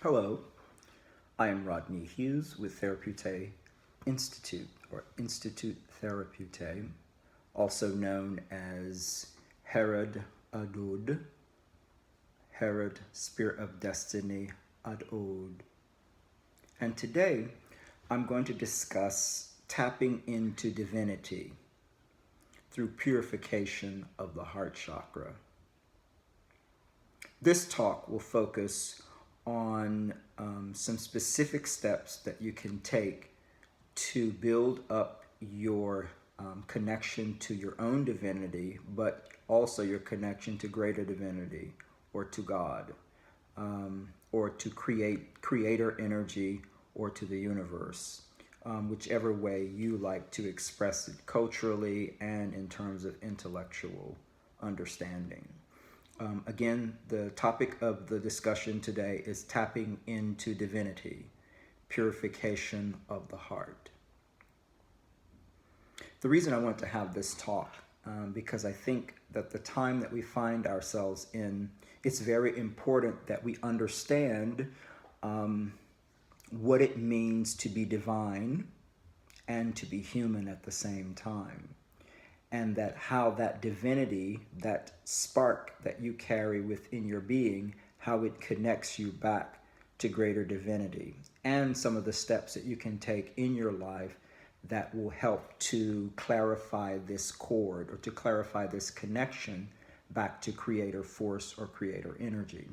Hello, I am Rodney Hughes with Therapeute Institute or Institute Therapeute, also known as Herod Adud, Herod Spirit of Destiny Adud. And today I'm going to discuss tapping into divinity through purification of the heart chakra. This talk will focus on some specific steps that you can take to build up your connection to your own divinity, but also your connection to greater divinity or to God, or to creator energy or to the universe, whichever way you like to express it culturally and in terms of intellectual understanding. Again, the topic of the discussion today is tapping into divinity, purification of the heart. The reason I want to have this talk, because I think that the time that we find ourselves in, it's very important that we understand what it means to be divine and to be human at the same time. And that how that divinity, that spark that you carry within your being, how it connects you back to greater divinity, and some of the steps that you can take in your life that will help to clarify this cord or to clarify this connection back to creator force or creator energy.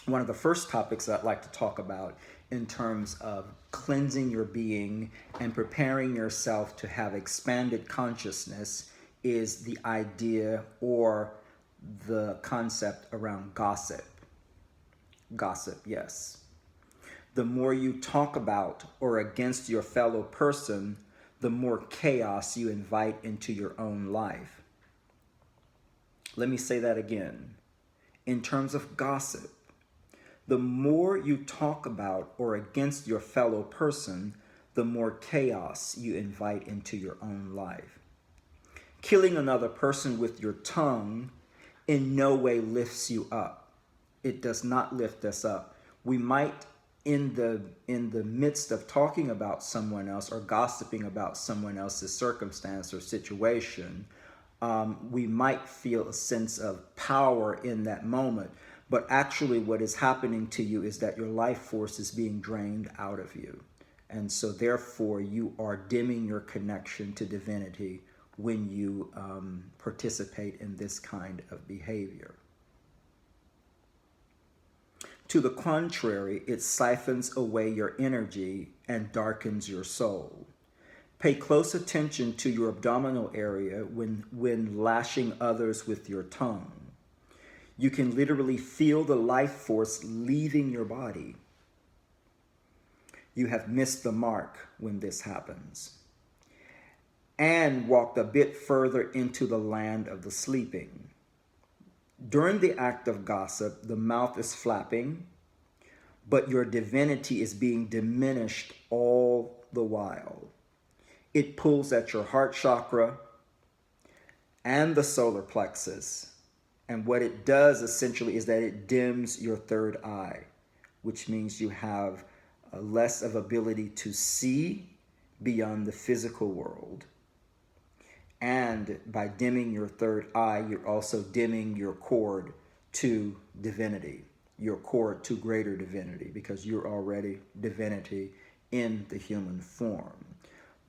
One of the first topics I'd like to talk about in terms of cleansing your being and preparing yourself to have expanded consciousness is the idea or the concept around gossip. Gossip, yes. The more you talk about or against your fellow person, the more chaos you invite into your own life. Let me say that again. In terms of gossip, the more you talk about or against your fellow person, the more chaos you invite into your own life. Killing another person with your tongue in no way lifts you up. It does not lift us up. We might, in the midst of talking about someone else or gossiping about someone else's circumstance or situation, we might feel a sense of power in that moment. But actually what is happening to you is that your life force is being drained out of you. And so therefore you are dimming your connection to divinity when you participate in this kind of behavior. To the contrary, it siphons away your energy and darkens your soul. Pay close attention to your abdominal area when lashing others with your tongue. You can literally feel the life force leaving your body. You have missed the mark when this happens, and walked a bit further into the land of the sleeping. During the act of gossip, the mouth is flapping, but your divinity is being diminished all the while. It pulls at your heart chakra and the solar plexus. And what it does essentially is that it dims your third eye, which means you have less of ability to see beyond the physical world. And by dimming your third eye, you're also dimming your cord to divinity, your cord to greater divinity, because you're already divinity in the human form.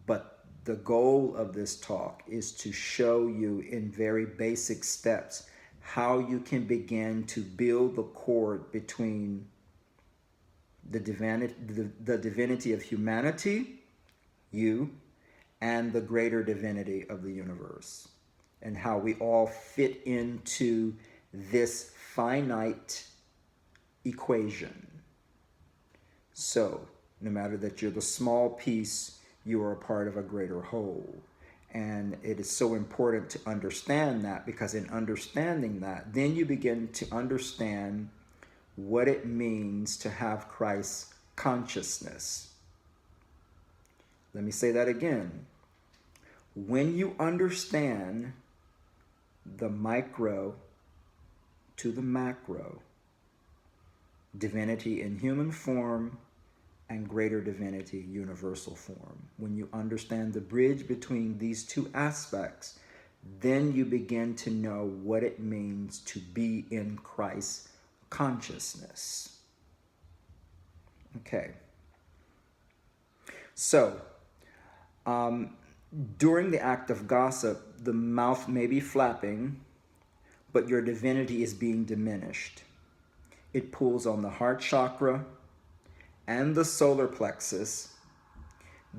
But the goal of this talk is to show you in very basic steps how you can begin to build the cord between the divinity of humanity, you, and the greater divinity of the universe, and how we all fit into this finite equation. So, no matter that you're the small piece, you are a part of a greater whole. And it is so important to understand that, because in understanding that, then you begin to understand what it means to have Christ's consciousness. Let me say that again. When you understand the micro to the macro, divinity in human form and greater divinity, universal form. When you understand the bridge between these two aspects, then you begin to know what it means to be in Christ's consciousness. Okay. So, during the act of gossip, the mouth may be flapping, but your divinity is being diminished. It pulls on the heart chakra and the solar plexus,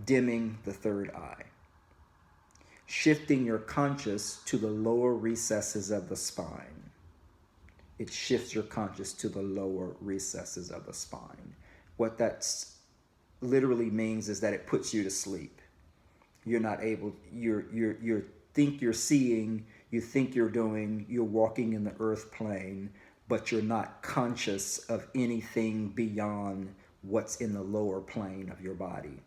dimming the third eye, shifting your conscious to the lower recesses of the spine. It shifts your conscious to the lower recesses of the spine. What that literally means is that it puts you to sleep. You're not able, you think you're seeing, you think you're doing, you're walking in the earth plane, but you're not conscious of anything beyond what's in the lower plane of your body.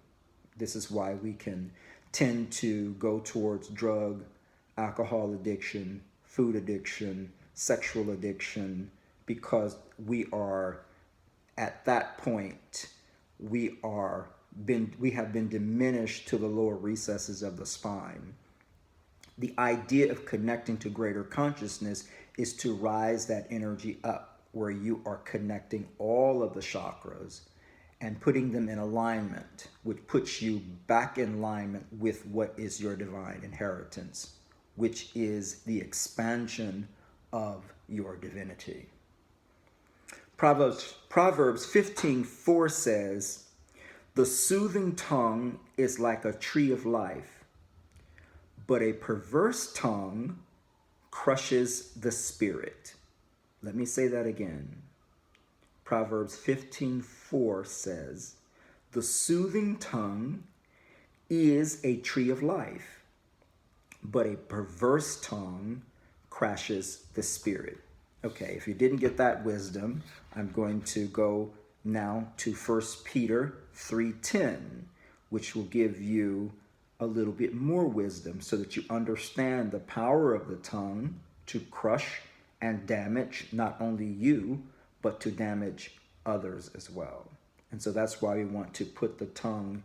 This is why we can tend to go towards drug, alcohol addiction, food addiction, sexual addiction, because we are at that point, we have been diminished to the lower recesses of the spine. The idea of connecting to greater consciousness is to rise that energy up, where you are connecting all of the chakras and putting them in alignment, which puts you back in alignment with what is your divine inheritance, which is the expansion of your divinity. Proverbs 15:4 says, "The soothing tongue is like a tree of life, but a perverse tongue crushes the spirit." Let me say that again. Proverbs 15:4 says, "The soothing tongue is a tree of life, but a perverse tongue crashes the spirit." Okay, if you didn't get that wisdom, I'm going to go now to 1 Peter 3:10, which will give you a little bit more wisdom so that you understand the power of the tongue to crush and damage not only you, but to damage others as well. And so that's why we want to put the tongue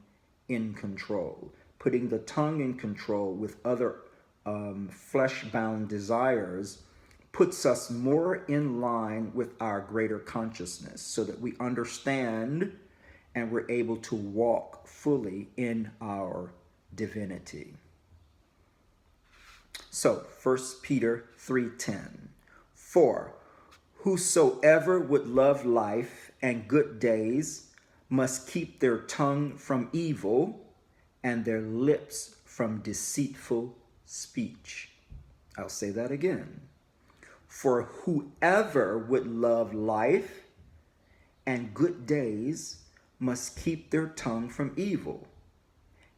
in control. Putting the tongue in control with other flesh-bound desires puts us more in line with our greater consciousness, so that we understand and we're able to walk fully in our divinity. So 1 Peter 3:10, "For whosoever would love life and good days must keep their tongue from evil and their lips from deceitful speech." I'll say that again. "For whoever would love life and good days must keep their tongue from evil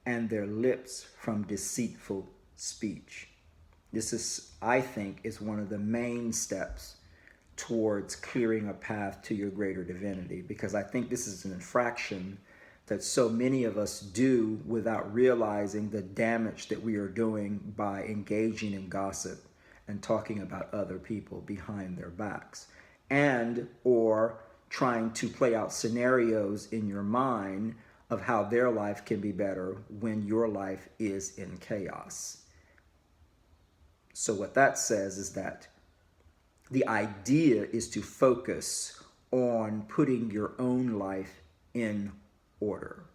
and their lips from deceitful speech." This is, I think, is one of the main steps towards clearing a path to your greater divinity, because I think this is an infraction that so many of us do without realizing the damage that we are doing by engaging in gossip and talking about other people behind their backs, and or trying to play out scenarios in your mind of how their life can be better when your life is in chaos. So what that says is that the idea is to focus on putting your own life in order.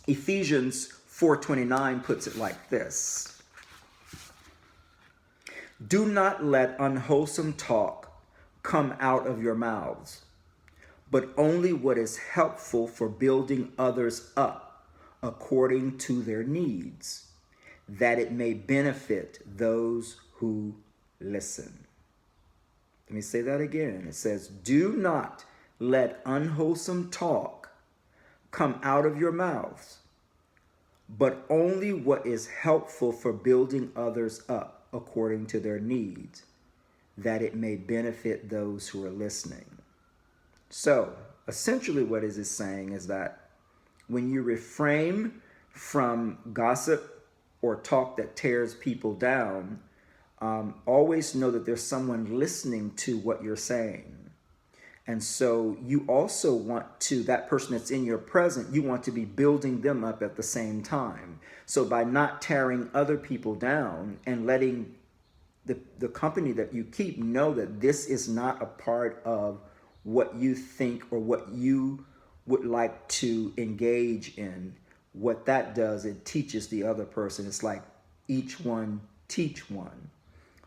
Ephesians 4:29 puts it like this: "Do not let unwholesome talk come out of your mouths, but only what is helpful for building others up according to their needs, that it may benefit those who listen." Let me say that again. It says, "Do not let unwholesome talk come out of your mouths, but only what is helpful for building others up according to their needs, that it may benefit those who are listening." So, essentially what it is saying is that when you refrain from gossip or talk that tears people down, always know that there's someone listening to what you're saying. And so you also want to, that person that's in your present, you want to be building them up at the same time. So by not tearing other people down and letting the company that you keep know that this is not a part of what you think or what you would like to engage in, what that does, it teaches the other person. It's like each one teach one.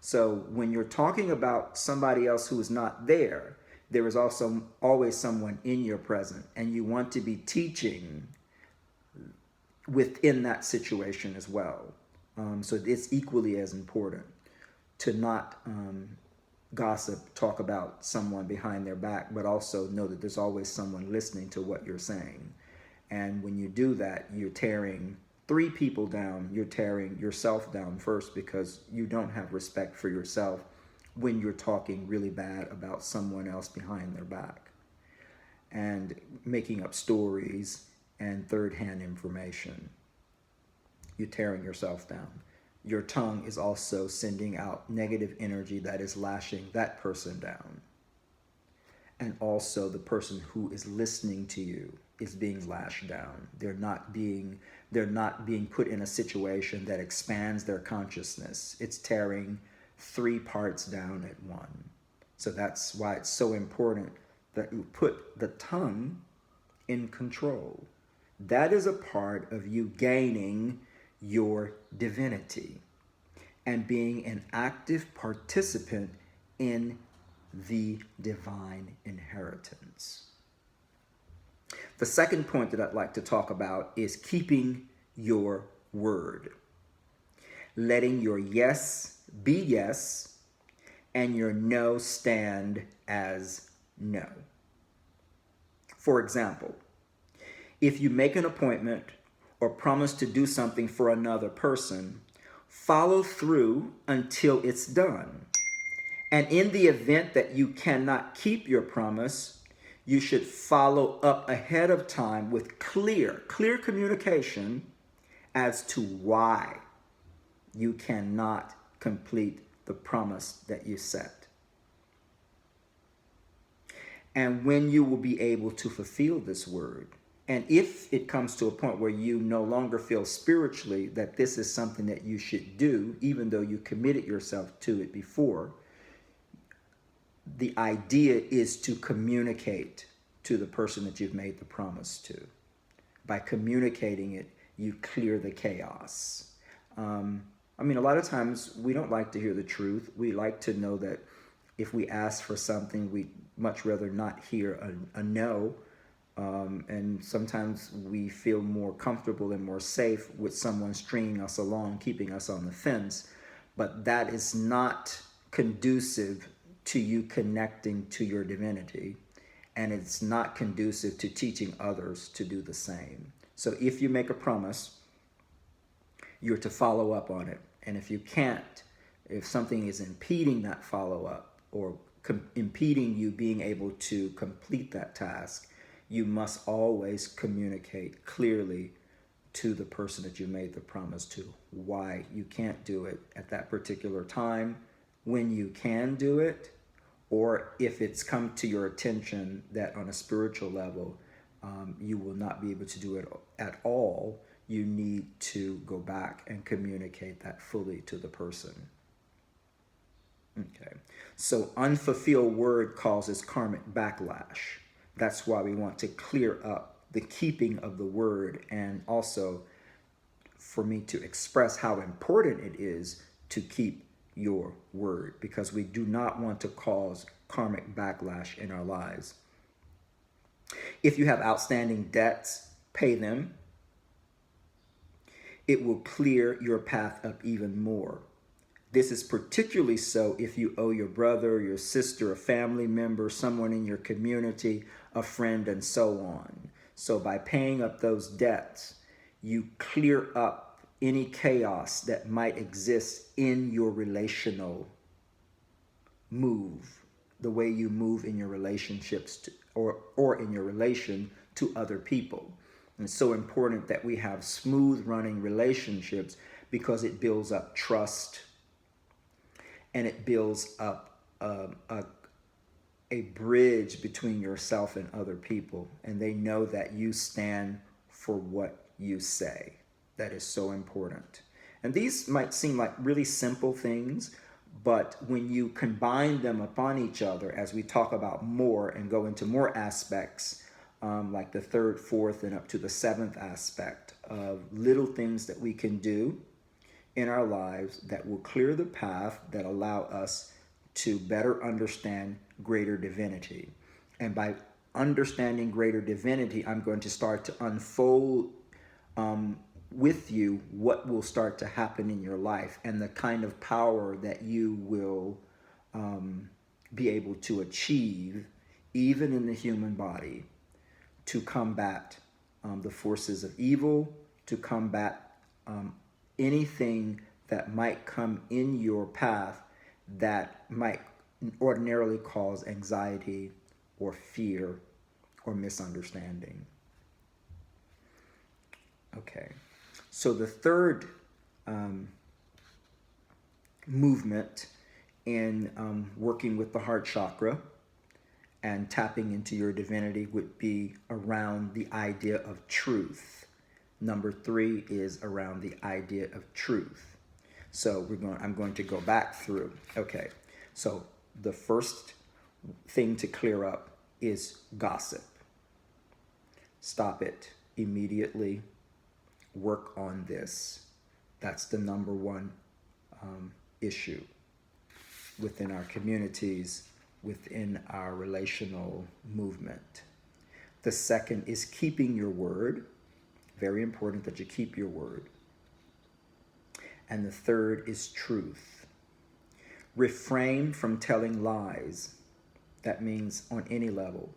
So when you're talking about somebody else who is not there, there is also always someone in your present, and you want to be teaching within that situation as well. So it's equally as important to not gossip, talk about someone behind their back, but also know that there's always someone listening to what you're saying. And when you do that, you're tearing 3 people down, you're tearing yourself down first, because you don't have respect for yourself when you're talking really bad about someone else behind their back and making up stories and third-hand information. You're tearing yourself down. Your tongue is also sending out negative energy that is lashing that person down. And also the person who is listening to you is being lashed down. They're not being put in a situation that expands their consciousness. It's tearing 3 parts down at one. So that's why it's so important that you put the tongue in control. That is a part of you gaining your divinity and being an active participant in the divine inheritance. The second point that I'd like to talk about is keeping your word. Letting your yes be yes and your no stand as no. For example, if you make an appointment or promise to do something for another person, follow through until it's done. And in the event that you cannot keep your promise, you should follow up ahead of time with clear communication as to why you cannot complete the promise that you set. And when you will be able to fulfill this word. And if it comes to a point where you no longer feel spiritually that this is something that you should do, even though you committed yourself to it before, the idea is to communicate to the person that you've made the promise to. By communicating it, you clear the chaos. A lot of times we don't like to hear the truth. We like to know that if we ask for something, we'd much rather not hear a no. And sometimes we feel more comfortable and more safe with someone stringing us along, keeping us on the fence. But that is not conducive to you connecting to your divinity. And it's not conducive to teaching others to do the same. So if you make a promise, you're to follow up on it. And if you can't, if something is impeding that follow-up or impeding you being able to complete that task, you must always communicate clearly to the person that you made the promise to why you can't do it at that particular time, when you can do it, or if it's come to your attention that on a spiritual level you will not be able to do it at all. You need to go back and communicate that fully to the person. Okay, so unfulfilled word causes karmic backlash. That's why we want to clear up the keeping of the word, and also for me to express how important it is to keep your word, because we do not want to cause karmic backlash in our lives. If you have outstanding debts, pay them. It will clear your path up even more. This is particularly so if you owe your brother, your sister, a family member, someone in your community, a friend, and so on. So by paying up those debts, you clear up any chaos that might exist in your relational move, the way you move in your relationships or in your relation to other people. And it's so important that we have smooth running relationships, because it builds up trust and it builds up a a bridge between yourself and other people, and they know that you stand for what you say. That is so important. And these might seem like really simple things, but when you combine them upon each other, as we talk about more and go into more aspects, like the third, fourth, and up to the seventh aspect of little things that we can do in our lives that will clear the path that allow us to better understand greater divinity. And by understanding greater divinity, I'm going to start to unfold with you what will start to happen in your life and the kind of power that you will be able to achieve, even in the human body, to combat the forces of evil, to combat anything that might come in your path that might ordinarily cause anxiety or fear or misunderstanding. Okay, so the third movement in working with the heart chakra and tapping into your divinity would be around the idea of truth. Number 3 is around the idea of truth. So I'm going to go back through. Okay, so the first thing to clear up is gossip. Stop it immediately. Work on this. That's the number one issue within our communities, within our relational movement. The second is keeping your word. Very important that you keep your word. And the third is truth. Refrain from telling lies. That means on any level,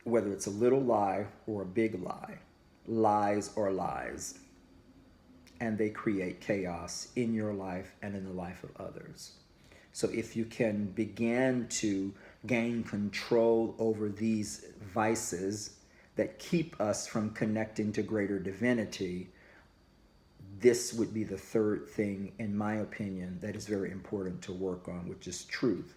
whether it's a little lie or a big lie, lies are lies. And they create chaos in your life and in the life of others. So if you can begin to gain control over these vices that keep us from connecting to greater divinity, this would be the third thing, in my opinion, that is very important to work on, which is truth.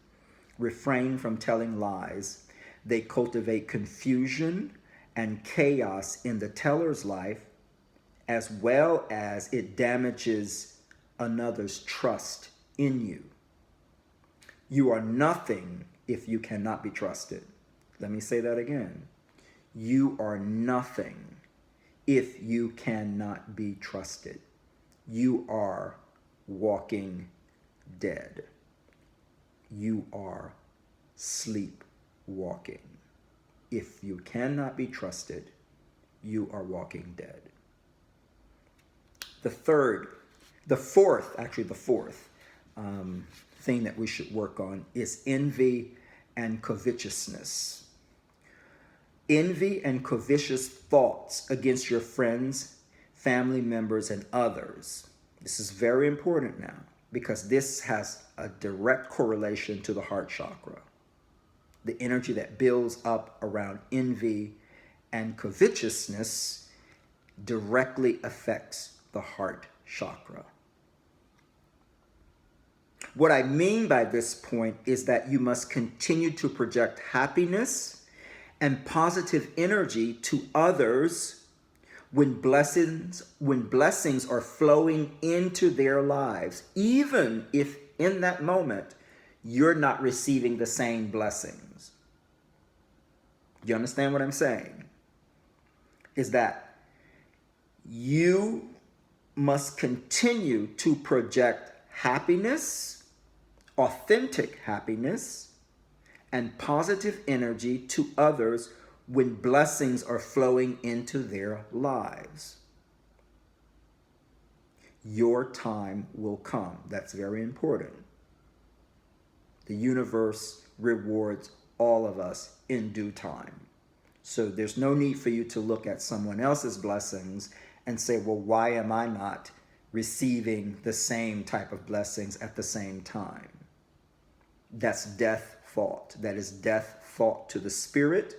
Refrain from telling lies. They cultivate confusion and chaos in the teller's life, as well as it damages another's trust in you. You are nothing if you cannot be trusted. Let me say that again. You are nothing if you cannot be trusted. You are walking dead. You are sleepwalking. If you cannot be trusted, you are walking dead. The fourth thing that we should work on is envy and covetousness. Envy and covetous thoughts against your friends, family members, and others. This is very important now because this has a direct correlation to the heart chakra. The energy that builds up around envy and covetousness directly affects the heart chakra. What I mean by this point is that you must continue to project happiness and positive energy to others when blessings are flowing into their lives, even if in that moment you're not receiving the same blessings. You understand what I'm saying? Is that you must continue to project happiness, authentic happiness, and positive energy to others when blessings are flowing into their lives. Your time will come. That's very important. The universe rewards all of us in due time. So there's no need for you to look at someone else's blessings and say, well, why am I not receiving the same type of blessings at the same time? That's death thought. That is death thought to the spirit.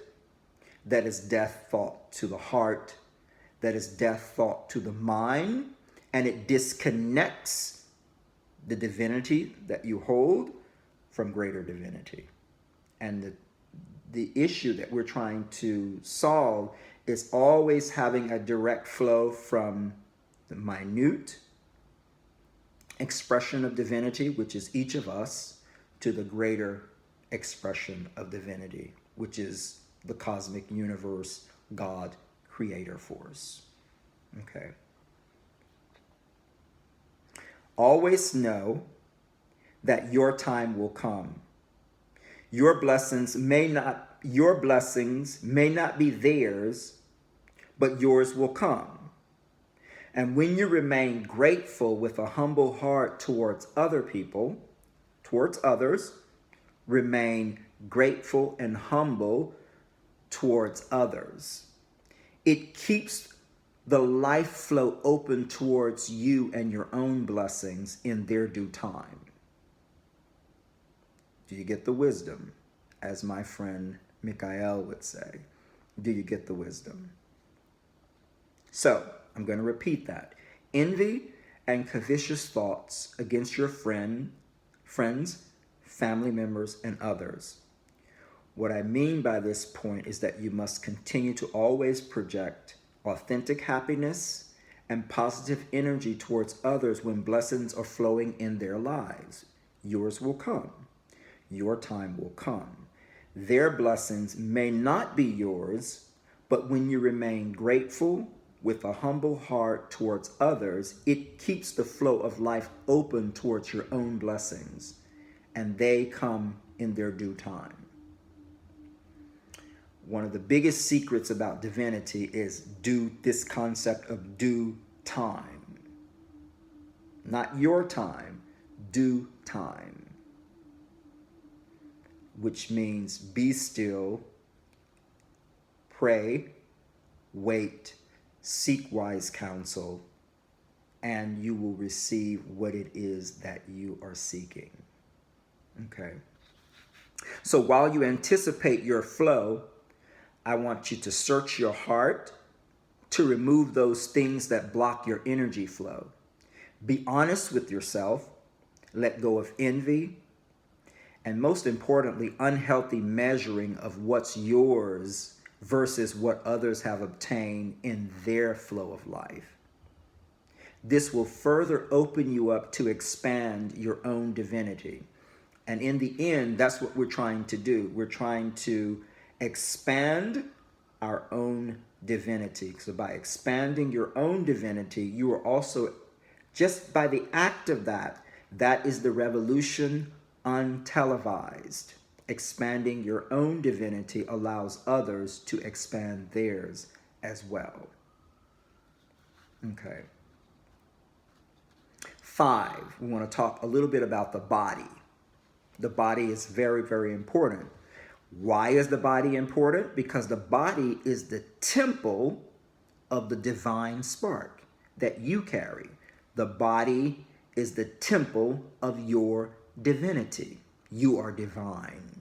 That is death thought to the heart. That is death thought to the mind. And it disconnects the divinity that you hold from greater divinity. And the issue that we're trying to solve is always having a direct flow from the minute expression of divinity, which is each of us, to the greater expression of divinity, which is the cosmic universe, God, creator force. Okay. Always know that your time will come. Your blessings may not be theirs, but yours will come. And when you remain grateful with a humble heart towards other people, towards others, remain grateful and humble towards others. It keeps the life flow open towards you and your own blessings in their due time. Do you get the wisdom? As my friend Mikael would say, do you get the wisdom? So, I'm going to repeat that. Envy and covetous thoughts against your friends, family members, and others. What I mean by this point is that you must continue to always project authentic happiness and positive energy towards others when blessings are flowing in their lives. Yours will come. Your time will come. Their blessings may not be yours, but when you remain grateful with a humble heart towards others, it keeps the flow of life open towards your own blessings, and they come in their due time. One of the biggest secrets about divinity is this concept of due time. Not your time, due time. Which means be still, pray, wait, seek wise counsel, and you will receive what it is that you are seeking. Okay. So while you anticipate your flow, I want you to search your heart to remove those things that block your energy flow. Be honest with yourself. Let go of envy. And most importantly, unhealthy measuring of what's yours versus what others have obtained in their flow of life. This will further open you up to expand your own divinity. And in the end, that's what we're trying to do. We're trying to expand our own divinity. So by expanding your own divinity, you are also, just by the act of that, that is the revolution untelevised. Expanding your own divinity allows others to expand theirs as well. Okay. 5, we want to talk a little bit about the body. The body is very, very important. Why is the body important? Because the body is the temple of the divine spark that you carry. The body is the temple of your divinity. You are divine.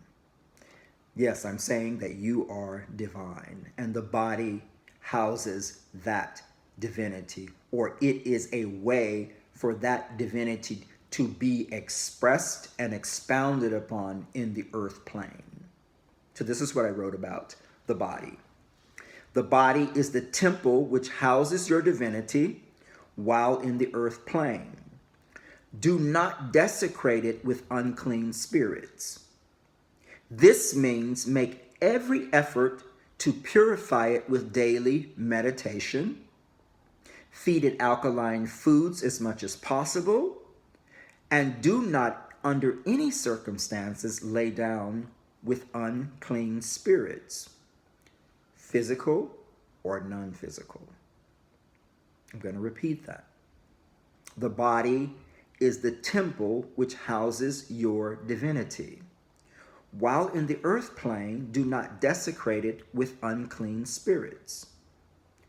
Yes, I'm saying that you are divine, and the body houses that divinity, or it is a way for that divinity to be expressed and expounded upon in the earth plane. So this is what I wrote about the body. The body is the temple which houses your divinity while in the earth plane. Do not desecrate it with unclean spirits. This means make every effort to purify it with daily meditation. Feed it alkaline foods as much as possible. And do not, under any circumstances, lay down with unclean spirits, physical or non-physical. I'm going to repeat that. The body is the temple which houses your divinity. While in the earth plane, do not desecrate it with unclean spirits.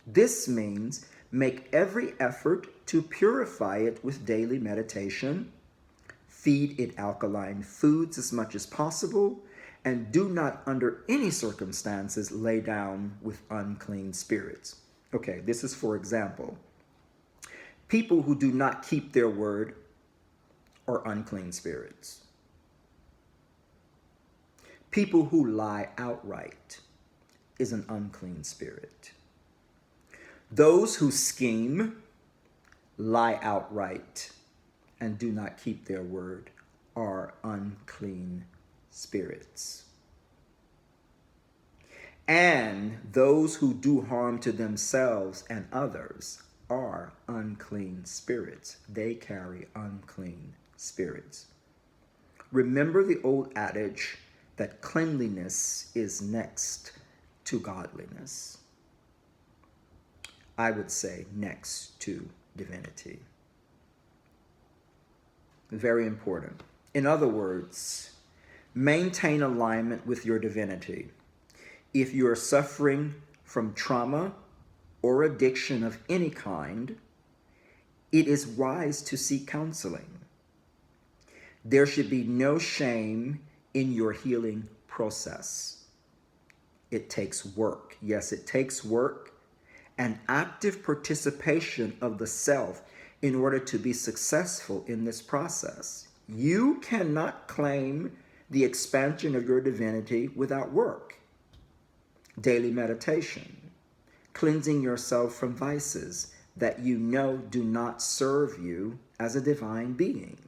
This means make every effort to purify it with daily meditation. Feed it alkaline foods as much as possible, and do not under any circumstances lay down with unclean spirits. Okay, this is for example. People who do not keep their word are unclean spirits. People who lie outright is an unclean spirit. Those who scheme, lie outright, and do not keep their word are unclean spirits. And those who do harm to themselves and others are unclean spirits. They carry unclean spirits. Remember the old adage that cleanliness is next to godliness. I would say next to divinity. Very important. In other words, maintain alignment with your divinity. If you are suffering from trauma or addiction of any kind, it is wise to seek counseling. There should be no shame in your healing process. It takes work. Yes, it takes work and active participation of the self in order to be successful in this process. You cannot claim the expansion of your divinity without work. Daily meditation, cleansing yourself from vices that you know do not serve you as a divine being.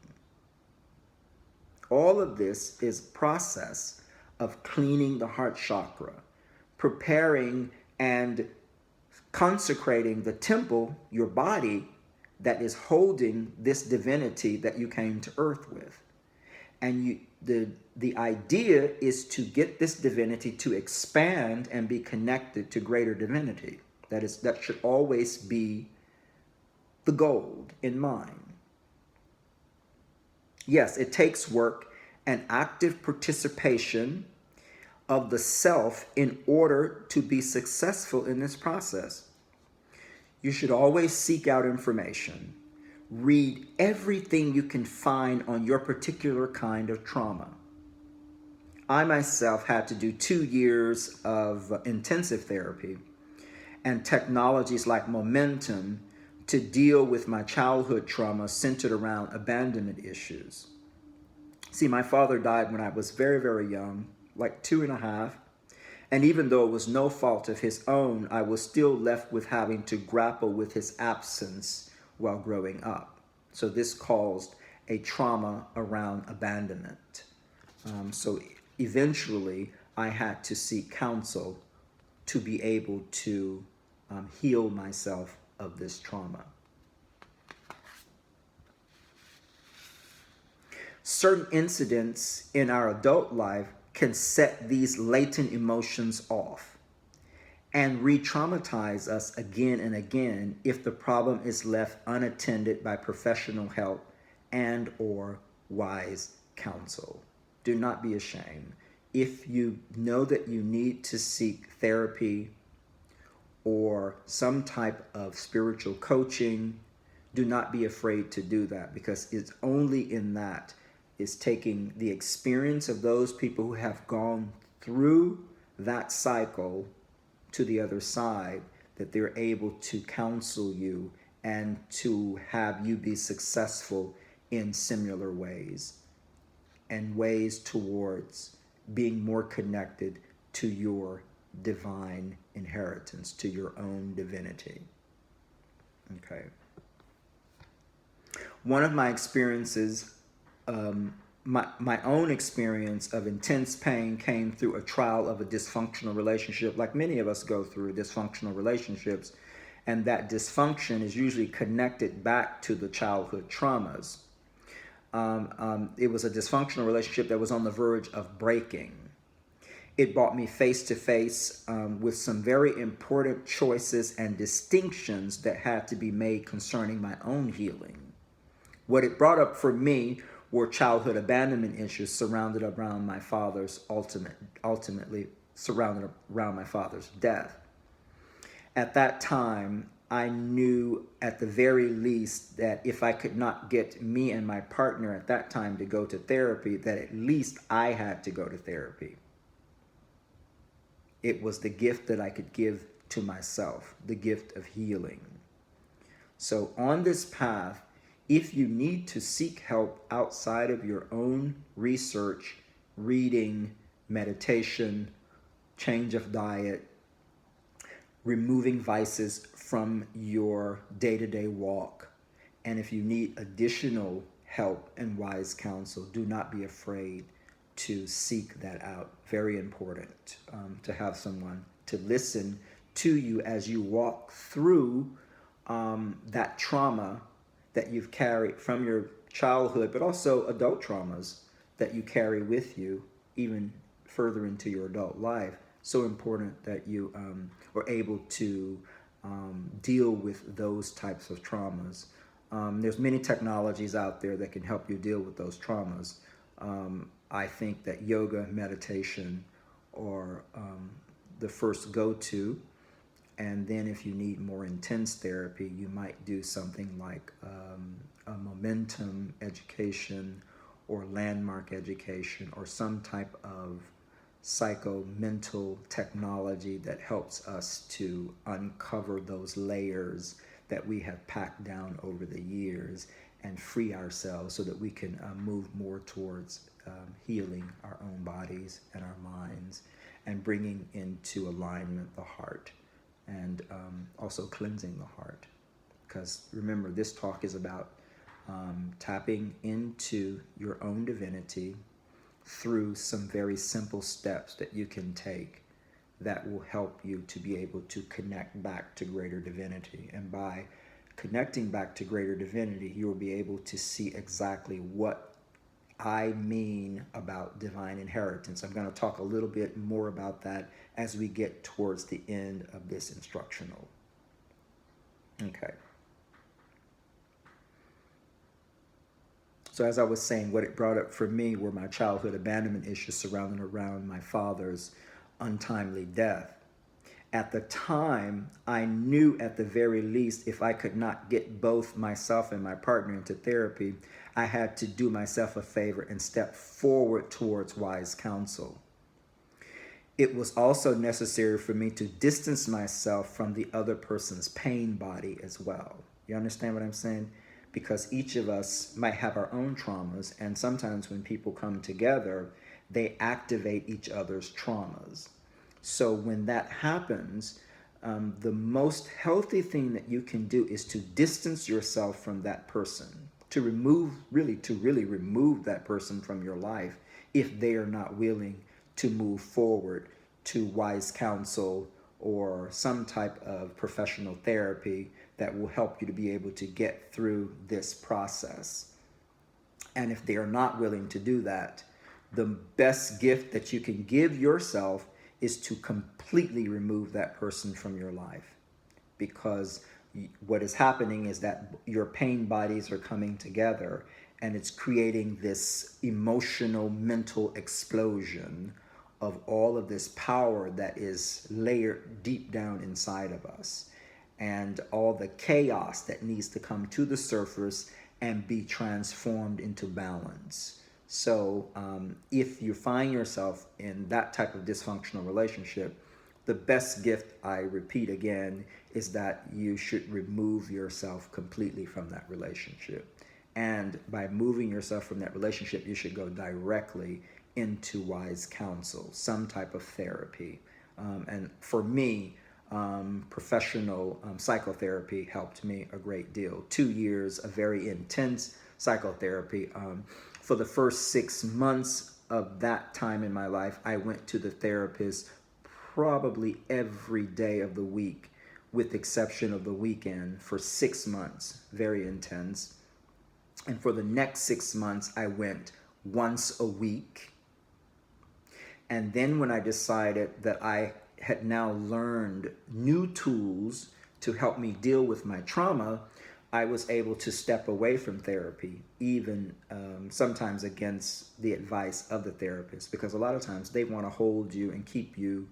All of this is a process of cleaning the heart chakra, preparing and consecrating the temple, your body, that is holding this divinity that you came to earth with. And the idea is to get this divinity to expand and be connected to greater divinity. That should always be the goal in mind. Yes, it takes work and active participation of the self in order to be successful in this process. You should always seek out information. Read everything you can find on your particular kind of trauma. I myself had to do 2 years of intensive therapy and technologies like Momentum to deal with my childhood trauma centered around abandonment issues. See, my father died when I was very, very young, like 2.5. And even though it was no fault of his own, I was still left with having to grapple with his absence while growing up. So this caused a trauma around abandonment. So eventually I had to seek counsel to be able to heal myself of this trauma. Certain incidents in our adult life can set these latent emotions off and re-traumatize us again and again if the problem is left unattended by professional help and or wise counsel. Do not be ashamed. If you know that you need to seek therapy or some type of spiritual coaching, do not be afraid to do that, because it's only in that is taking the experience of those people who have gone through that cycle to the other side, that they're able to counsel you and to have you be successful in similar ways and ways towards being more connected to your divine inheritance, to your own divinity. Okay. One of my experiences, my own experience of intense pain came through a trial of a dysfunctional relationship, like many of us go through dysfunctional relationships, and that dysfunction is usually connected back to the childhood traumas. It was a dysfunctional relationship that was on the verge of breaking. It brought me face to face with some very important choices and distinctions that had to be made concerning my own healing. What it brought up for me were childhood abandonment issues surrounded around my father's ultimately surrounded around my father's death. At that time, I knew at the very least that if I could not get me and my partner at that time to go to therapy, that at least I had to go to therapy. It was the gift that I could give to myself, the gift of healing. So on this path, if you need to seek help outside of your own research, reading, meditation, change of diet, removing vices from your day-to-day walk. And if you need additional help and wise counsel, do not be afraid to seek that out. Very important to have someone to listen to you as you walk through that trauma that you've carried from your childhood, but also adult traumas that you carry with you even further into your adult life. So important that you are able to deal with those types of traumas. There's many technologies out there that can help you deal with those traumas. I think that yoga, meditation are the first go-to. And then if you need more intense therapy, you might do something like a momentum education or landmark education or some type of psycho-mental technology that helps us to uncover those layers that we have packed down over the years and free ourselves so that we can move more towards healing our own bodies and our minds and bringing into alignment the heart and also cleansing the heart. Because remember, this talk is about tapping into your own divinity through some very simple steps that you can take that will help you to be able to connect back to greater divinity. And by connecting back to greater divinity, you will be able to see exactly what I mean about divine inheritance. I'm going to talk a little bit more about that as we get towards the end of this instructional. Okay. So as I was saying, what it brought up for me were my childhood abandonment issues surrounding around my father's untimely death. At the time, I knew at the very least if I could not get both myself and my partner into therapy, I had to do myself a favor and step forward towards wise counsel. It was also necessary for me to distance myself from the other person's pain body as well. You understand what I'm saying? Because each of us might have our own traumas, and sometimes when people come together, they activate each other's traumas. So when that happens, the most healthy thing that you can do is to distance yourself from that person, to really remove that person from your life if they are not willing to move forward to wise counsel or some type of professional therapy that will help you to be able to get through this process. And if they are not willing to do that, the best gift that you can give yourself is to completely remove that person from your life. Because what is happening is that your pain bodies are coming together and it's creating this emotional, mental explosion of all of this power that is layered deep down inside of us, and all the chaos that needs to come to the surface and be transformed into balance. So if you find yourself in that type of dysfunctional relationship, the best gift, I repeat again, is that you should remove yourself completely from that relationship. And by moving yourself from that relationship, you should go directly into wise counsel, some type of therapy. And for me, professional psychotherapy helped me a great deal. 2 years of very intense psychotherapy. For the first 6 months of that time in my life, I went to the therapist probably every day of the week, with the exception of the weekend, for 6 months. Very intense. And for the next 6 months, I went once a week. And then when I decided that I had now learned new tools to help me deal with my trauma, I was able to step away from therapy, even sometimes against the advice of the therapist, because a lot of times they want to hold you and keep you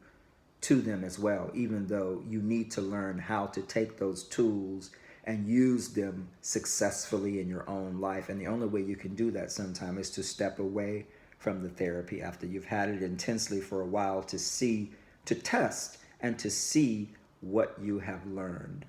to them as well, even though you need to learn how to take those tools and use them successfully in your own life. And the only way you can do that sometimes is to step away from the therapy after you've had it intensely for a while, to test and to see what you have learned.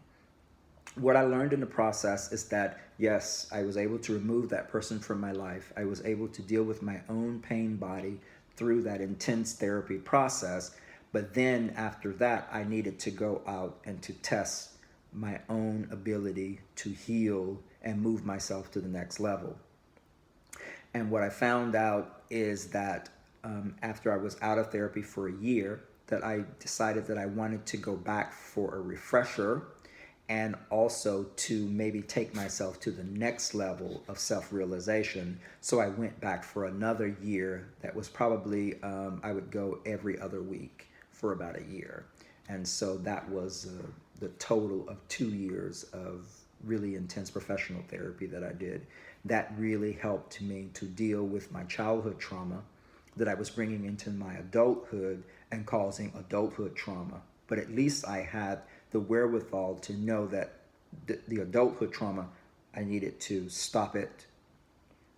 What I learned in the process is that, yes, I was able to remove that person from my life. I was able to deal with my own pain body through that intense therapy process. But then after that, I needed to go out and to test my own ability to heal and move myself to the next level. And what I found out is that after I was out of therapy for a year, that I decided that I wanted to go back for a refresher and also to maybe take myself to the next level of self-realization. So I went back for another year. That was probably, I would go every other week for about a year. And so that was the total of 2 years of really intense professional therapy that I did. That really helped me to deal with my childhood trauma that I was bringing into my adulthood and causing adulthood trauma. But at least I had the wherewithal to know that the adulthood trauma, I needed to stop it,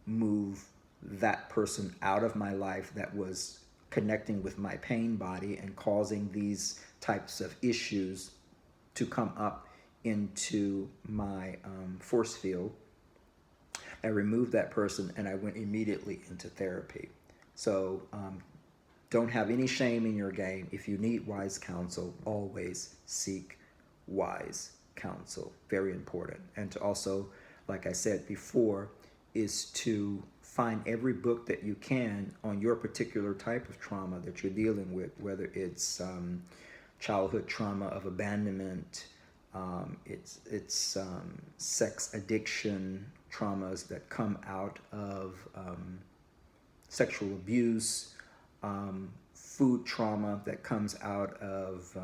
move that person out of my life that was connecting with my pain body and causing these types of issues to come up into my force field. I removed that person and I went immediately into therapy. So don't have any shame in your game. If you need wise counsel, always seek wise counsel. Very important. And to also, like I said before, is to find every book that you can on your particular type of trauma that you're dealing with, whether it's childhood trauma of abandonment, it's sex addiction traumas that come out of sexual abuse, food trauma that comes out of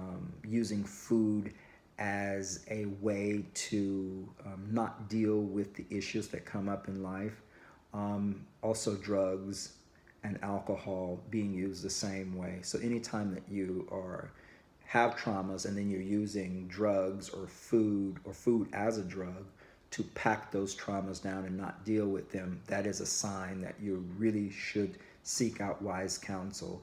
using food as a way to not deal with the issues that come up in life. Also drugs and alcohol being used the same way. So anytime that you have traumas and then you're using drugs or food as a drug to pack those traumas down and not deal with them, that is a sign that you really should seek out wise counsel.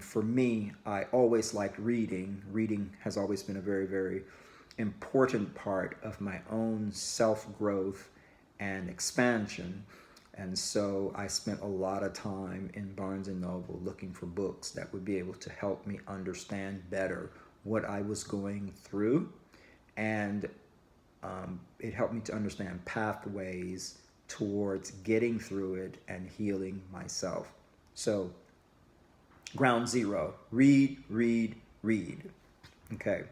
For me, I always liked reading. Reading has always been a very, very important part of my own self-growth and expansion. And so I spent a lot of time in Barnes & Noble looking for books that would be able to help me understand better what I was going through. And it helped me to understand pathways towards getting through it and healing myself. So ground zero, read, read, read. Okay.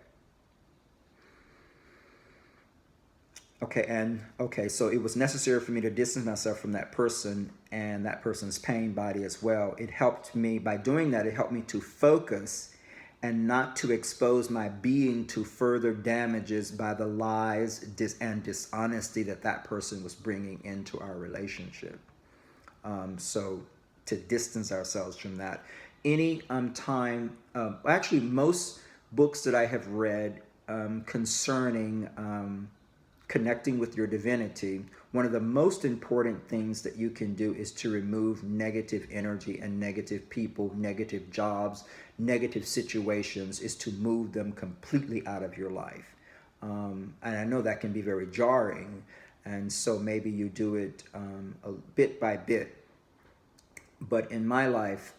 So it was necessary for me to distance myself from that person and that person's pain body as well. It helped me, by doing that, it helped me to focus and not to expose my being to further damages by the lies and dishonesty that person was bringing into our relationship. So to distance ourselves from that. Any time, actually most books that I have read concerning connecting with your divinity, one of the most important things that you can do is to remove negative energy and negative people, negative jobs, negative situations, is to move them completely out of your life. And I know that can be very jarring, and so maybe you do it a bit by bit. But in my life,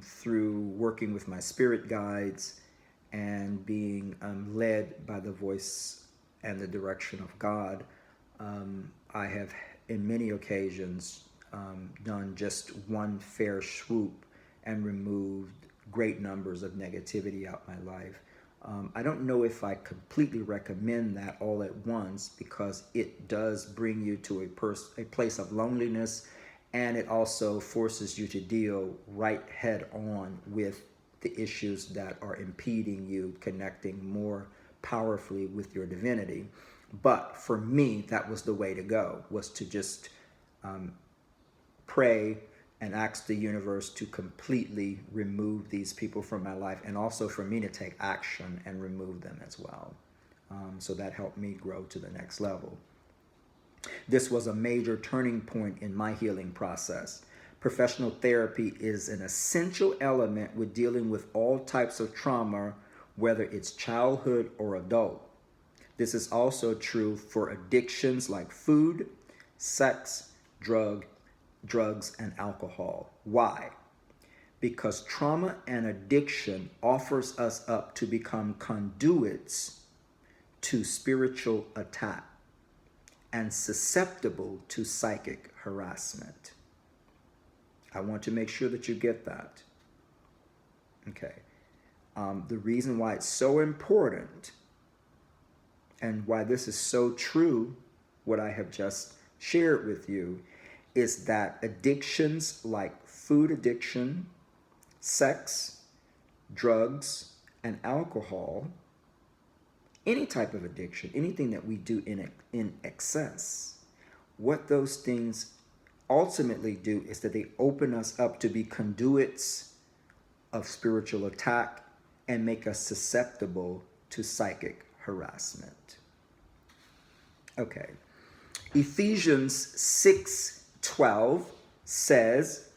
through working with my spirit guides and being led by the voice and the direction of God, I have in many occasions done just one fair swoop and removed great numbers of negativity out my life. I don't know if I completely recommend that all at once, because it does bring you to a place of loneliness, and it also forces you to deal right head on with the issues that are impeding you connecting more powerfully with your divinity. But for me, that was the way to go, was to just pray and ask the universe to completely remove these people from my life, and also for me to take action and remove them as well. So that helped me grow to the next level. This was a major turning point in my healing process. Professional therapy is an essential element with dealing with all types of trauma, whether it's childhood or adult. This is also true for addictions like food, sex, drugs, and alcohol. Why? because trauma and addiction offers us up to become conduits to spiritual attack and susceptible to psychic harassment. I want to make sure that you get that. Okay. The reason why it's so important and why this is so true, what I have just shared with you, is that addictions like food addiction, sex, drugs, and alcohol, any type of addiction, anything that we do in excess, what those things ultimately do is that they open us up to be conduits of spiritual attack and make us susceptible to psychic harassment. Okay. Ephesians 6:12 says,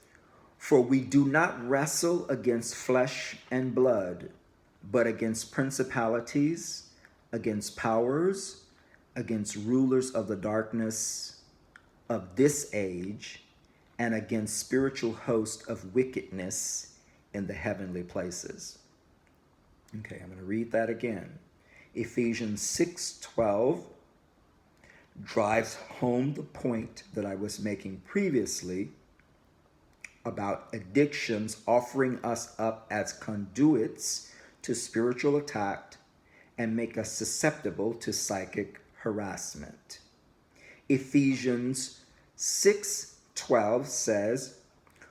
"For we do not wrestle against flesh and blood, but against principalities, against powers, against rulers of the darkness of this age, and against spiritual hosts of wickedness in the heavenly places." Okay, I'm going to read that again. Ephesians 6:12 drives home the point that I was making previously about addictions offering us up as conduits to spiritual attack and make us susceptible to psychic harassment. Ephesians 6:12 says,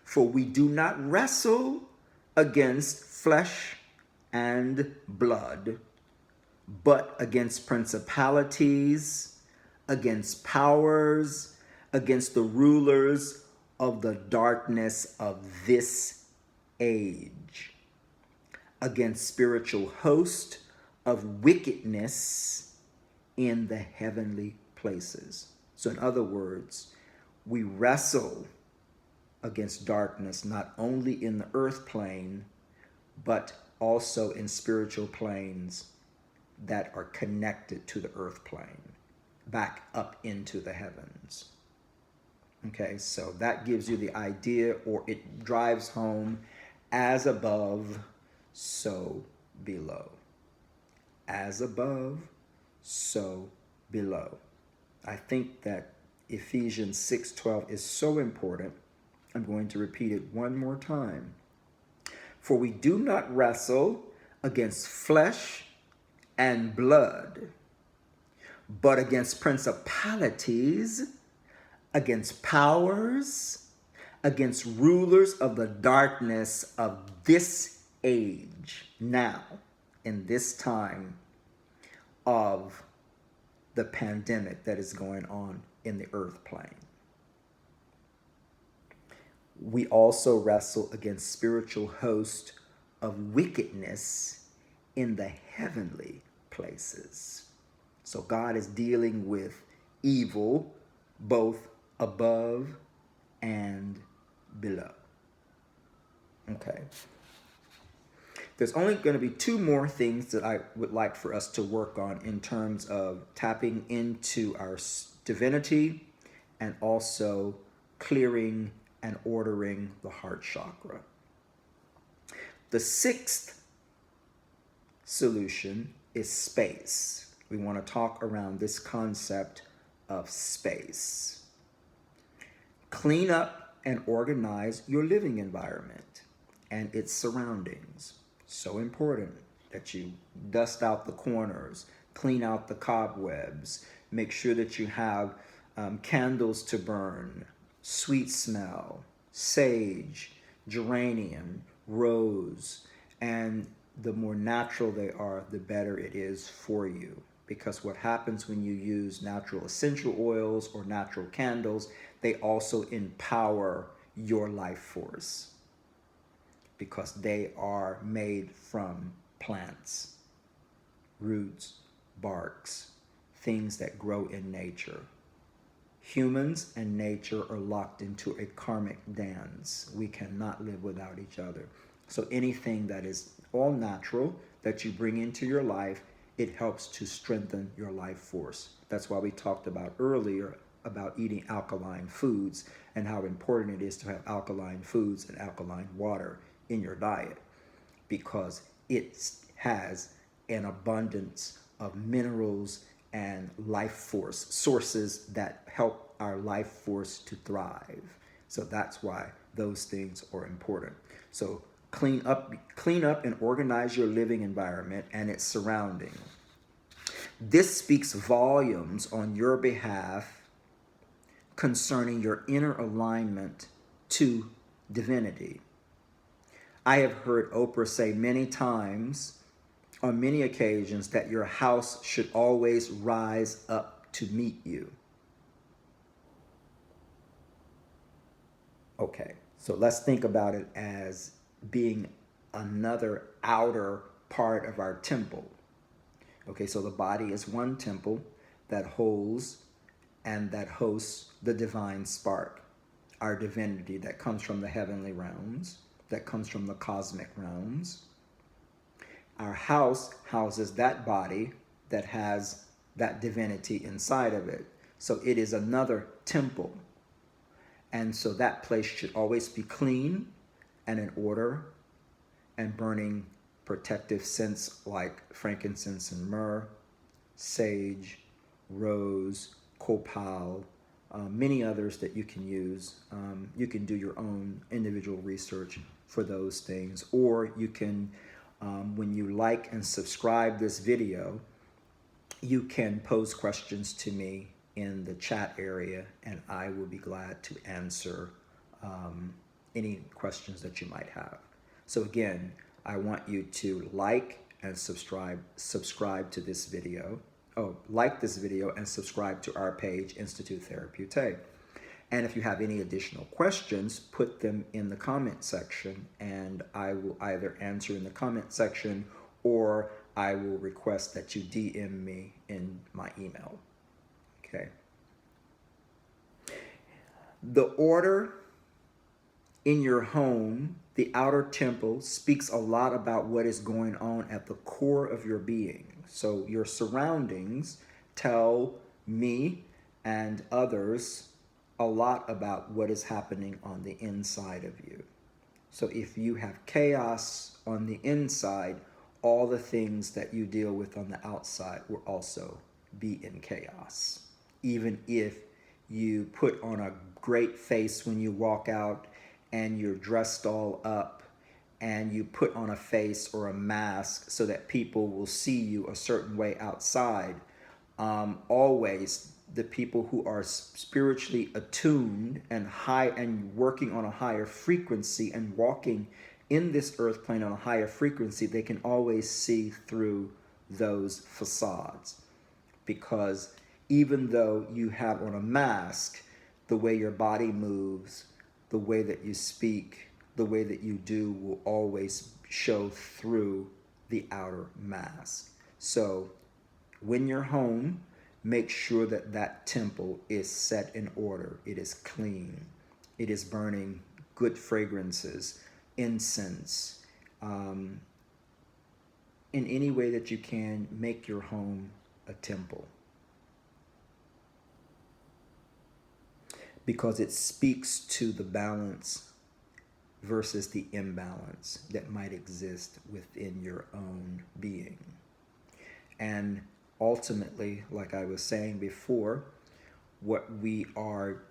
"For we do not wrestle against flesh and blood, but against principalities, against powers, against the rulers of the darkness of this age, against spiritual host of wickedness in the heavenly places." So in other words, we wrestle against darkness not only in the earth plane, but also in spiritual planes that are connected to the earth plane, back up into the heavens. Okay, so that gives you the idea, or it drives home, as above, so below. As above, so below. I think that Ephesians 6:12 is so important. I'm going to repeat it one more time. "For we do not wrestle against flesh and blood, but against principalities, against powers, against rulers of the darkness of this age," now, in this time of the pandemic that is going on in the earth plane. We also wrestle against spiritual hosts of wickedness in the heavenly places. So God is dealing with evil both above and below. Okay. There's only going to be two more things that I would like for us to work on in terms of tapping into our divinity and also clearing and ordering the heart chakra. The sixth solution is space. We want to talk around this concept of space. Clean up and organize your living environment and its surroundings. So important that you dust out the corners, clean out the cobwebs, make sure that you have candles to burn, sweet smell, sage, geranium, rose, and the more natural they are, the better it is for you. Because what happens when you use natural essential oils or natural candles, they also empower your life force because they are made from plants, roots, barks, things that grow in nature. Humans and nature are locked into a karmic dance. We cannot live without each other. So anything that is all natural that you bring into your life, it helps to strengthen your life force. That's why we talked about earlier about eating alkaline foods and how important it is to have alkaline foods and alkaline water in your diet, because it has an abundance of minerals and life force sources that help our life force to thrive. So that's why those things are important. So clean up and organize your living environment and its surrounding. This speaks volumes on your behalf concerning your inner alignment to divinity. I have heard Oprah say many times, on many occasions, that your house should always rise up to meet you. Okay, so let's think about it as being another outer part of our temple. Okay, so the body is one temple that holds and that hosts the divine spark, our divinity that comes from the heavenly realms, that comes from the cosmic realms. Our house houses that body that has that divinity inside of it. So it is another temple. And so that place should always be clean and in order and burning protective scents like frankincense and myrrh, sage, rose, copal, many others that you can use. You can do your own individual research for those things, or you can, when you like and subscribe this video, you can pose questions to me in the chat area, and I will be glad to answer any questions that you might have. So again, I want you to like and subscribe to this video. Oh, like this video and subscribe to our page, Institute Therapeute. And if you have any additional questions, put them in the comment section, and I will either answer in the comment section or I will request that you DM me in my email. Okay. The order in your home, the outer temple, speaks a lot about what is going on at the core of your being. So your surroundings tell me and others a lot about what is happening on the inside of you. So if you have chaos on the inside, all the things that you deal with on the outside will also be in chaos. Even if you put on a great face when you walk out and you're dressed all up and you put on a face or a mask so that people will see you a certain way outside, always the people who are spiritually attuned and high and working on a higher frequency and walking in this earth plane on a higher frequency, they can always see through those facades. Because even though you have on a mask, the way your body moves, the way that you speak, the way that you do will always show through the outer mask. So when you're home, make sure that that temple is set in order. It is clean. It is burning good fragrances, incense. In any way that you can, make your home a temple. Because it speaks to the balance versus the imbalance that might exist within your own being. And ultimately, like I was saying before, what we are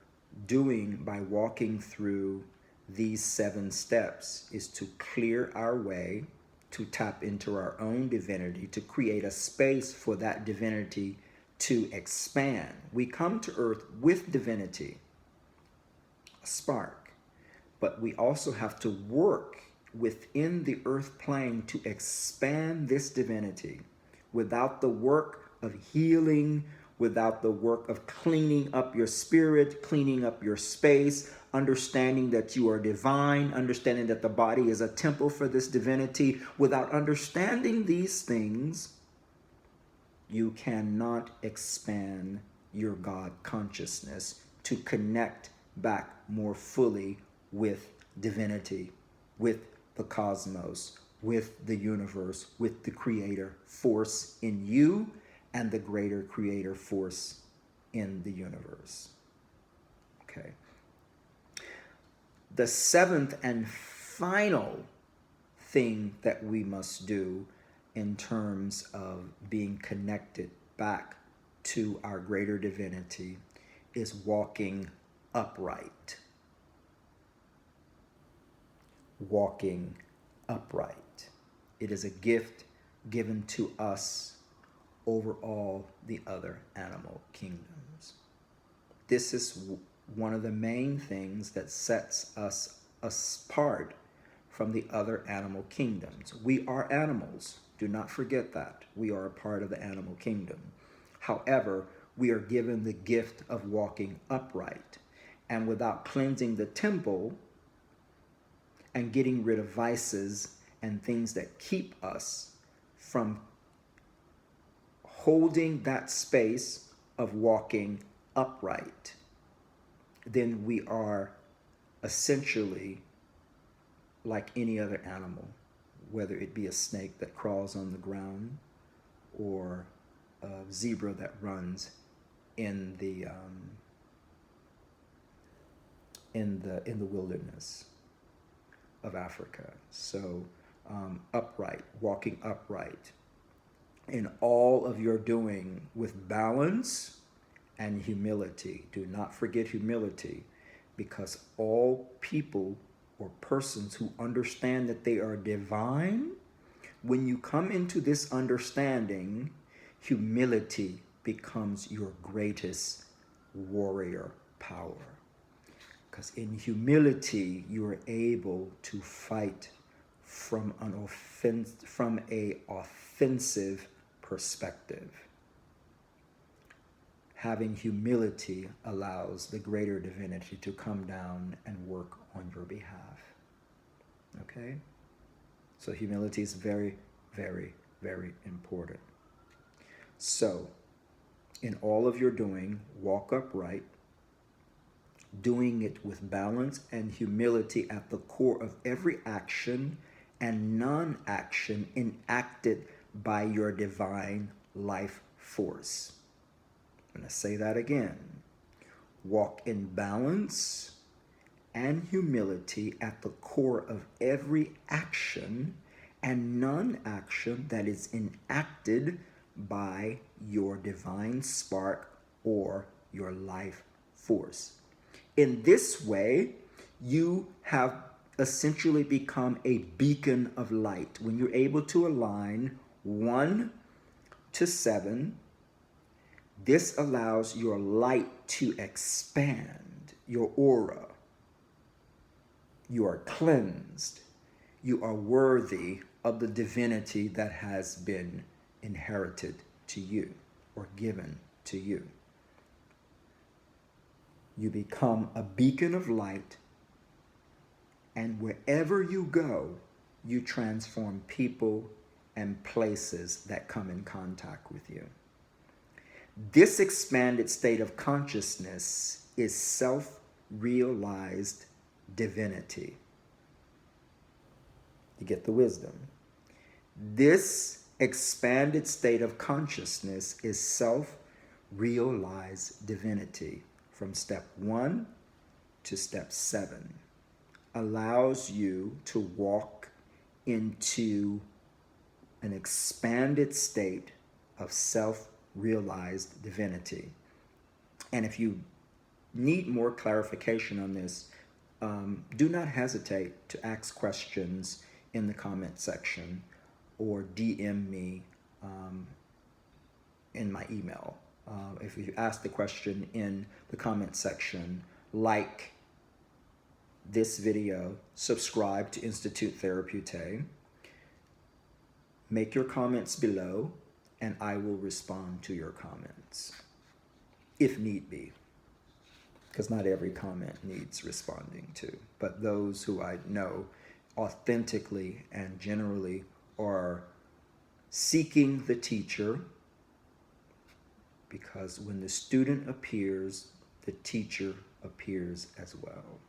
doing by walking through these 7 steps is to clear our way, to tap into our own divinity, to create a space for that divinity to expand. We come to earth with divinity, a spark, but we also have to work within the earth plane to expand this divinity. Without the work of healing, without the work of cleaning up your spirit, cleaning up your space, understanding that you are divine, understanding that the body is a temple for this divinity, without understanding these things, you cannot expand your God consciousness to connect back more fully with divinity, with the cosmos, with the universe, with the creator force in you and the greater creator force in the universe. Okay. The 7th and final thing that we must do in terms of being connected back to our greater divinity is walking upright. Walking upright. It is a gift given to us over all the other animal kingdoms. This is one of the main things that sets us apart from the other animal kingdoms. We are animals. Do not forget that. We are a part of the animal kingdom. However, we are given the gift of walking upright. And without cleansing the temple and getting rid of vices and things that keep us from holding that space of walking upright, then we are essentially like any other animal, whether it be a snake that crawls on the ground or a zebra that runs in the wilderness of Africa. So upright, walking upright in all of your doing with balance and humility. Do not forget humility, because all people or persons who understand that they are divine, when you come into this understanding, humility becomes your greatest warrior power. Because in humility, you are able to fight from an offensive perspective. Having humility allows the greater divinity to come down and work on your behalf. Okay? So humility is very, very, very important. So, in all of your doing, walk upright, doing it with balance and humility at the core of every action and non-action enacted by your divine life force. I'm going to say that again. Walk in balance and humility at the core of every action and non-action that is enacted by your divine spark or your life force. In this way, you have essentially become a beacon of light. When you're able to align 1 to 7, this allows your light to expand, your aura. You are cleansed. You are worthy of the divinity that has been inherited to you or given to you. You become a beacon of light, and wherever you go, you transform people and places that come in contact with you. This expanded state of consciousness is self-realized divinity. You get the wisdom. This expanded state of consciousness is self-realized divinity. From step 1 to step 7 allows you to walk into an expanded state of self-realized divinity. And if you need more clarification on this, do not hesitate to ask questions in the comment section or DM me in my email. If you ask the question in the comment section, like this video, subscribe to Institute Therapeute, make your comments below, and I will respond to your comments, if need be, because not every comment needs responding to. But those who I know authentically and generally are seeking the teacher, because when the student appears, the teacher appears as well.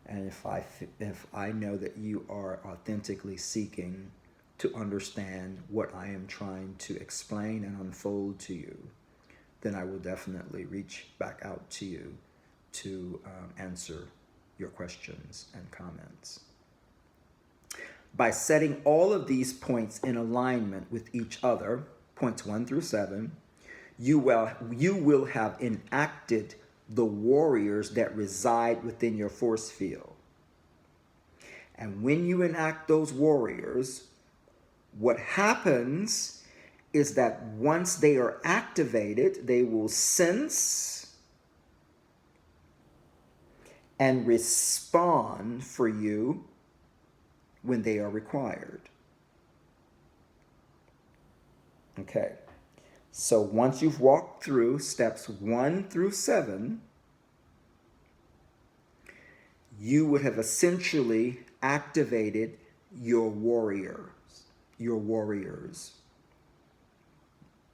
And if I know that you are authentically seeking to understand what I am trying to explain and unfold to you, then I will definitely reach back out to you to answer your questions and comments. By setting all of these points in alignment with each other, points 1 through 7, you will have enacted the warriors that reside within your force field. And when you enact those warriors, what happens is that once they are activated, they will sense and respond for you when they are required. Okay, so once you've walked through steps 1 through 7, you would have essentially activated your warriors.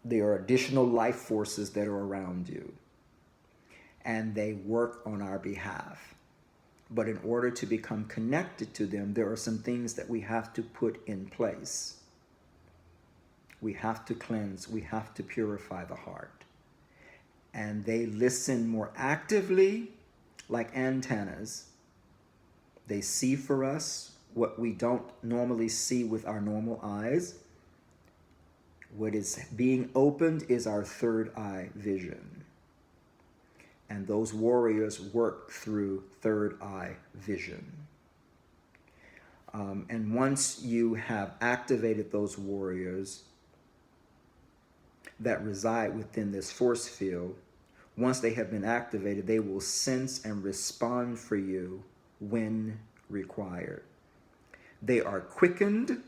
There are additional life forces that are around you, and they work on our behalf. But in order to become connected to them, there are some things that we have to put in place. We have to cleanse, we have to purify the heart. And they listen more actively, like antennas. They see for us what we don't normally see with our normal eyes. What is being opened is our third eye vision. And those warriors work through third eye vision. And once you have activated those warriors that reside within this force field, once they have been activated, they will sense and respond for you when required. They are quickened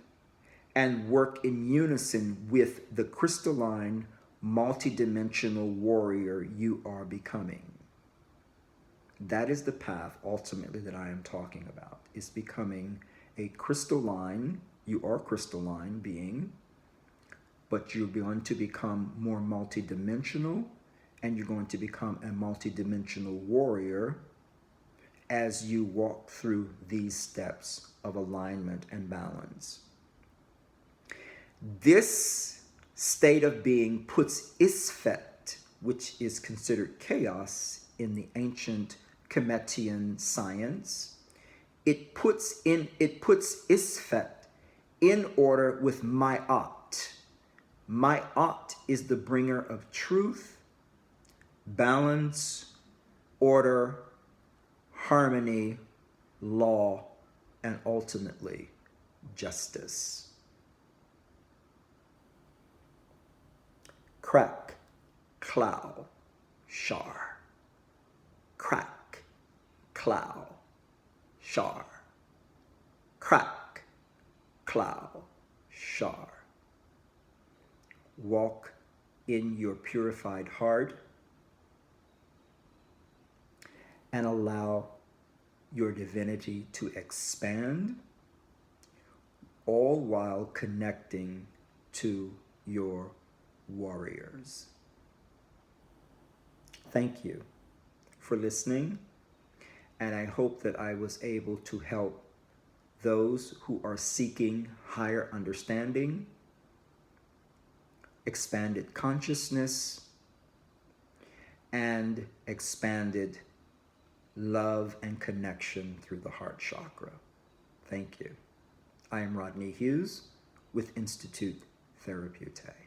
and work in unison with the crystalline, multidimensional warrior you are becoming. That is the path ultimately that I am talking about, is becoming a crystalline, you are crystalline being, but you're going to become more multidimensional, and you're going to become a multidimensional warrior as you walk through these steps of alignment and balance. This state of being puts Isfet, which is considered chaos in the ancient Kemetian science. It puts Isfet in order with Ma'at. Ma'at is the bringer of truth, balance, order, harmony, law, and ultimately justice. Crack, clow, shar. Crack, clow, shar. Crack, clow, shar. Walk in your purified heart and allow your divinity to expand, all while connecting to your warriors. Thank you for listening, and I hope that I was able to help those who are seeking higher understanding, expanded consciousness, and expanded love and connection through the heart chakra. Thank you. I am Rodney Hughes with Institute Therapeutae.